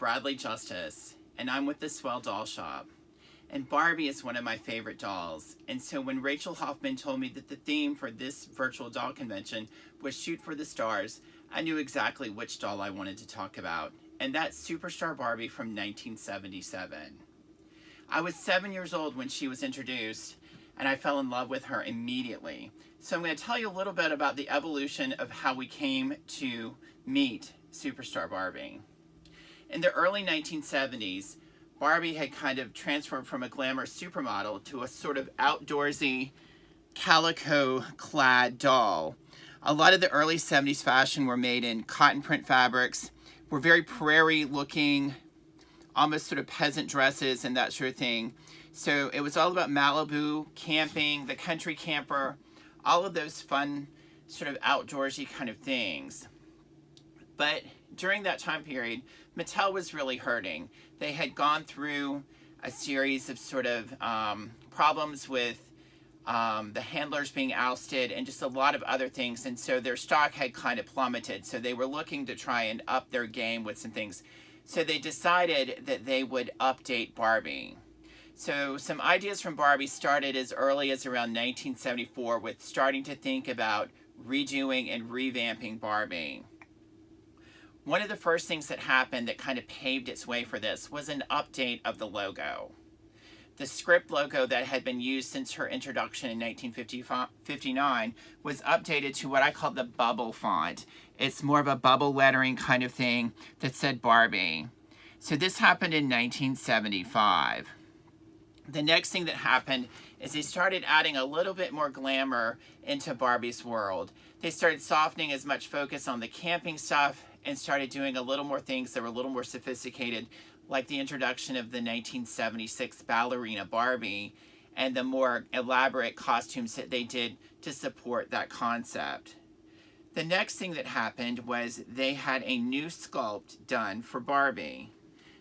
Bradley Justice, and I'm with the Swell Doll Shop. And Barbie is one of my favorite dolls. And so when Rachel Hoffman told me that the theme for this virtual doll convention was Shoot for the Stars, I knew exactly which doll I wanted to talk about. And that's Superstar Barbie from 1977. I was 7 years old when she was introduced, and I fell in love with her immediately. So I'm going to tell you a little bit about the evolution of how we came to meet Superstar Barbie. In the early 1970s, Barbie had kind of transformed from a glamour supermodel to a sort of outdoorsy, calico-clad doll. A lot of the early 70s fashion were made in cotton print fabrics, were very prairie-looking, almost sort of peasant dresses and that sort of thing. So it was all about Malibu, camping, the country camper, all of those fun sort of outdoorsy kind of things. But during that time period, Mattel was really hurting. They had gone through a series of sort of problems with the handlers being ousted and just a lot of other things. And so their stock had kind of plummeted. So they were looking to try and up their game with some things. So they decided that they would update Barbie. So some ideas from Barbie started as early as around 1974 with starting to think about redoing and revamping Barbie. One of the first things that happened that kind of paved its way for this was an update of the logo. The script logo that had been used since her introduction in 1959 was updated to what I call the bubble font. It's more of a bubble lettering kind of thing that said Barbie. So this happened in 1975. The next thing that happened is they started adding a little bit more glamour into Barbie's world. They started softening as much focus on the camping stuff and started doing a little more things that were a little more sophisticated, like the introduction of the 1976 ballerina Barbie and the more elaborate costumes that they did to support that concept. The next thing that happened was they had a new sculpt done for Barbie.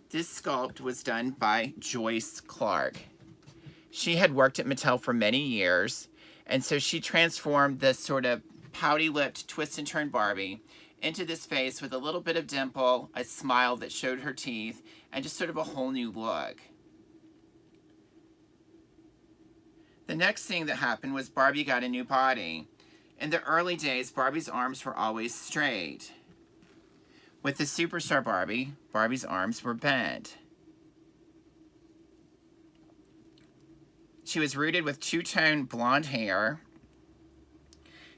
This sculpt was done by Joyce Clark. She had worked at Mattel for many years, and so she transformed this sort of pouty-lipped, twist-and-turn Barbie into this face with a little bit of dimple, a smile that showed her teeth, and just sort of a whole new look. The next thing that happened was Barbie got a new body. In the early days, Barbie's arms were always straight. With the Superstar Barbie, Barbie's arms were bent. She was rooted with two-tone blonde hair,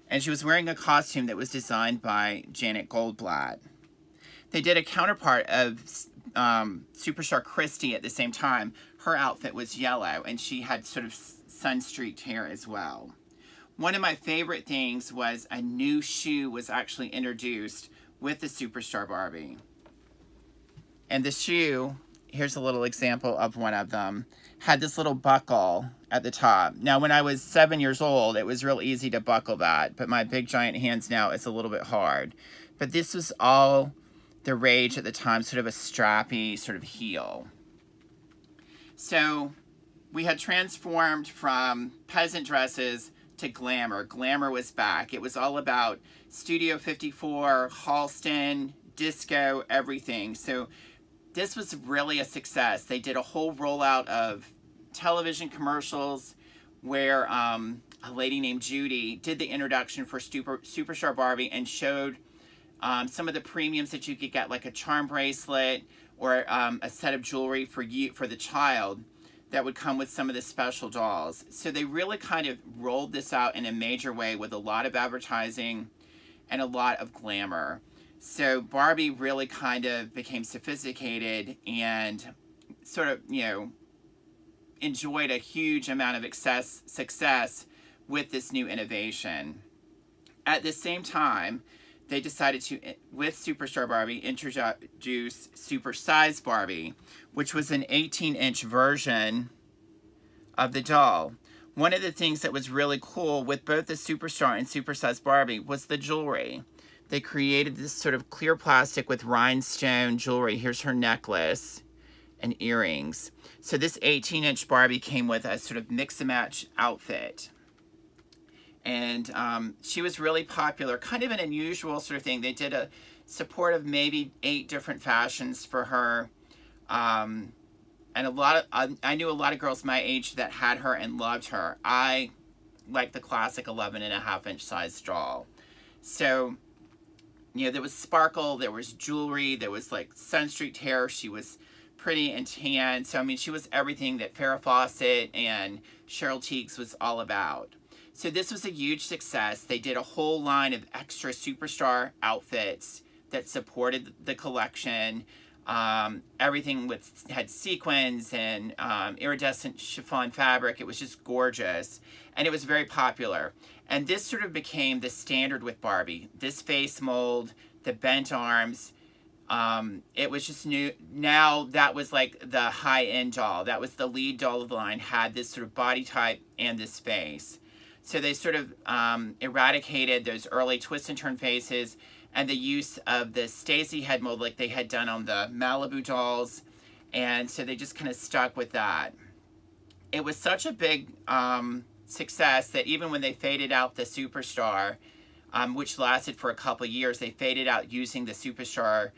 and she was wearing a costume that was designed by Janet Goldblatt. They did a counterpart of Superstar Christie at the same time. Her outfit was yellow, and she had sort of sun-streaked hair as well. One of my favorite things was a new shoe was actually introduced with the Superstar Barbie. And the shoe, here's a little example of one of them, had this little buckle at the top. Now, when I was 7 years old, it was real easy to buckle that, but my big giant hands now, it's a little bit hard. But this was all the rage at the time, sort of a strappy sort of heel. So we had transformed from peasant dresses to glamour. Glamour was back. It was all about Studio 54, Halston, disco, everything. So this was really a success. They did a whole rollout of television commercials where a lady named Judy did the introduction for Superstar Barbie and showed some of the premiums that you could get, like a charm bracelet or a set of jewelry for the child that would come with some of the special dolls. So they really kind of rolled this out in a major way with a lot of advertising and a lot of glamour. So Barbie really kind of became sophisticated and sort of, enjoyed a huge amount of success with this new innovation. At the same time, they decided to, with Superstar Barbie, introduce Supersize Barbie, which was an 18-inch version of the doll. One of the things that was really cool with both the Superstar and Supersize Barbie was the jewelry. They created this sort of clear plastic with rhinestone jewelry. Here's her necklace and earrings. So this 18-inch Barbie came with a sort of mix-and-match outfit. And she was really popular, kind of an unusual sort of thing. They did a support of maybe 8 different fashions for her. And I knew a lot of girls my age that had her and loved her. I like the classic 11.5 inch size doll. So, there was sparkle, there was jewelry, there was like Sunstreak hair. She was pretty and tan. So, I mean, she was everything that Farrah Fawcett and Cheryl Tiegs was all about. So this was a huge success. They did a whole line of extra superstar outfits that supported the collection. Everything had sequins and iridescent chiffon fabric. It was just gorgeous, and it was very popular. And this sort of became the standard with Barbie. This face mold, the bent arms. It was just new. Now that was like the high-end doll. That was the lead doll of the line. Had this sort of body type and this face. So they sort of eradicated those early twist and turn faces and the use of the Stacy head mold like they had done on the Malibu dolls. And so they just kind of stuck with that. It was such a big success that even when they faded out the Superstar, which lasted for a couple years, they faded out using the Superstar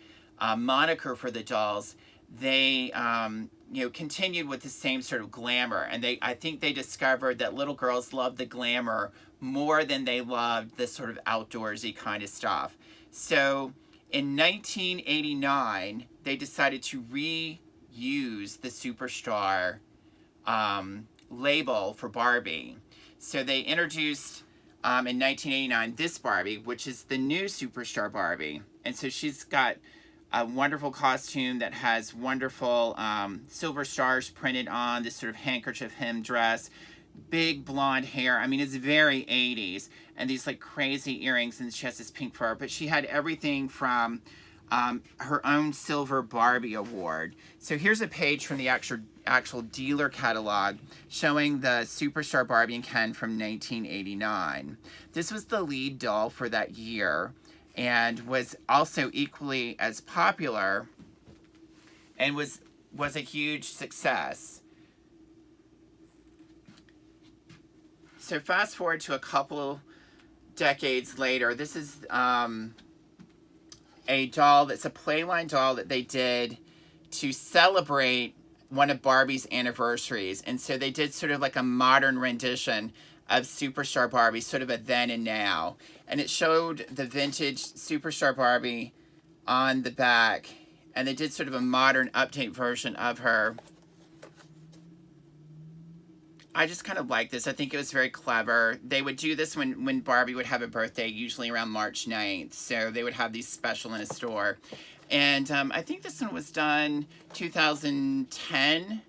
moniker for the dolls. They continued with the same sort of glamour, and I think they discovered that little girls loved the glamour more than they loved the sort of outdoorsy kind of stuff. So in 1989, they decided to reuse the Superstar label for Barbie. So they introduced in 1989 this Barbie, which is the new Superstar Barbie. And so she's got a wonderful costume that has wonderful silver stars printed on, this sort of handkerchief hem dress, big blonde hair. I mean, it's very 80s, and these like crazy earrings, and she has this pink fur. But she had everything from her own Silver Barbie Award. So here's a page from the actual dealer catalog showing the Superstar Barbie and Ken from 1989. This was the lead doll for that year, and was also equally as popular, and was a huge success. So fast forward to a couple decades later, this is a doll that's a Playline doll that they did to celebrate one of Barbie's anniversaries. And so they did sort of like a modern rendition of Superstar Barbie, sort of a then and now. And it showed the vintage Superstar Barbie on the back. And they did sort of a modern update version of her. I just kind of like this. I think it was very clever. They would do this when Barbie would have a birthday, usually around March 9th. So they would have these special in a store. And I think this one was done 2010.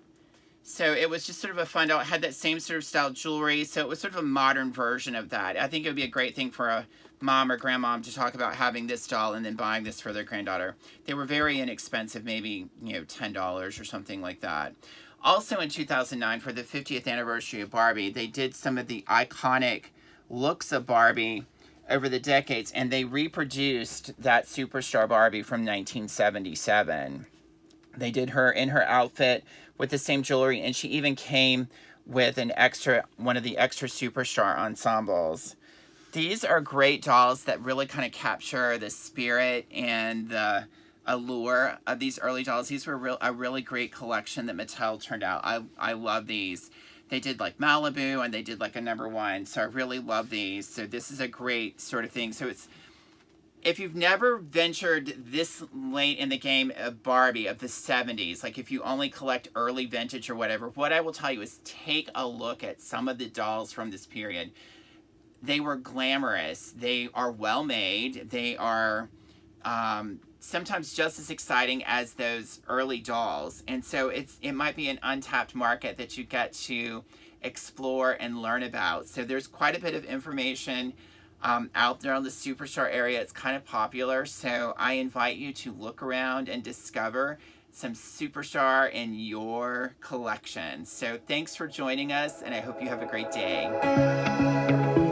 So it was just sort of a fun doll. It had that same sort of style jewelry. So it was sort of a modern version of that. I think it would be a great thing for a mom or grandmom to talk about having this doll and then buying this for their granddaughter. They were very inexpensive, maybe, $10 or something like that. Also in 2009, for the 50th anniversary of Barbie, they did some of the iconic looks of Barbie over the decades, and they reproduced that Superstar Barbie from 1977. They did her in her outfit with the same jewelry, and she even came with one of the extra Superstar ensembles. These are great dolls that really kind of capture the spirit and the allure of these early dolls. These were a really great collection that Mattel turned out. I love these. They did like Malibu, and they did like a #1. So I really love these. So this is a great sort of thing. So if you've never ventured this late in the game of Barbie of the 70s, like if you only collect early vintage or whatever, what I will tell you is take a look at some of the dolls from this period. They were glamorous. They are well made. They are sometimes just as exciting as those early dolls. And so it might be an untapped market that you get to explore and learn about. So there's quite a bit of information out there on the Superstar area. It's kind of popular. So I invite you to look around and discover some Superstar in your collection. So thanks for joining us, and I hope you have a great day.